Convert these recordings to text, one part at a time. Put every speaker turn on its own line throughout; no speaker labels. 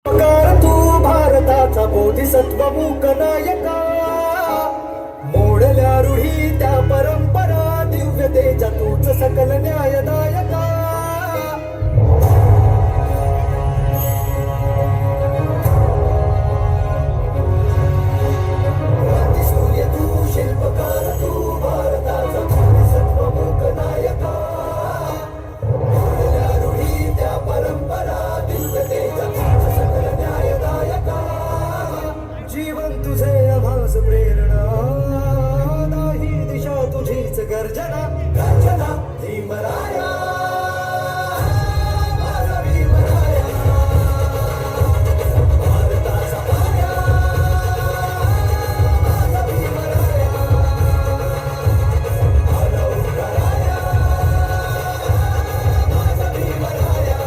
तू भारताचा बोधिसत्व मूक नायका, मोडल्या रूढी त्या परंपरा, दिव्यतेच्या तूच सकल न्यायदायका. सूर्य तू शिल्पकार, तू भारताचा बोधिसत्व मूक नायका, मोडल्या रूढी त्या परंपरा, दिव्यतेच्या तूच सकल न्यायदायका. जीवन तुझे आभास प्रेरणा, दाही दिशा तुझीच गर्जना, गर्जना भीमराया, माझा भीमराया. भारताचा पाया, माझा भीमराया. आला उतराया, माझा भीमराया.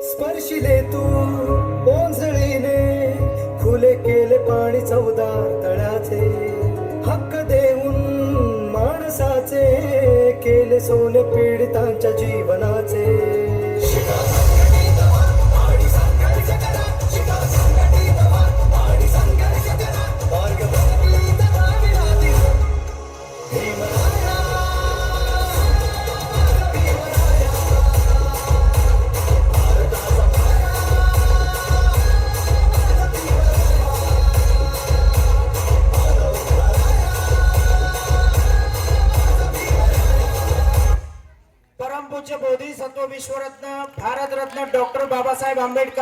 स्पर्शिले तू ओंजळीने, खुले केले पाणी चौदार तळ्याचे, हक्क देऊन माणसाचे, केले सोने पीडितांच्या जीवनाचे. शिका संघटित व्हा आणि संघर्ष करा, शिका संघटित व्हा आणि संघर्ष करा, मार्ग बदलीत राहावी. भीमराया, भीमराया. भारताचा पाया, माझा भीमराया. आला उतराया, माझा भीमराया.
परमपूज्य बोधिसत्व विश्वरत्न भारतरत्न डॉक्टर बाबासाहेब आंबेडकर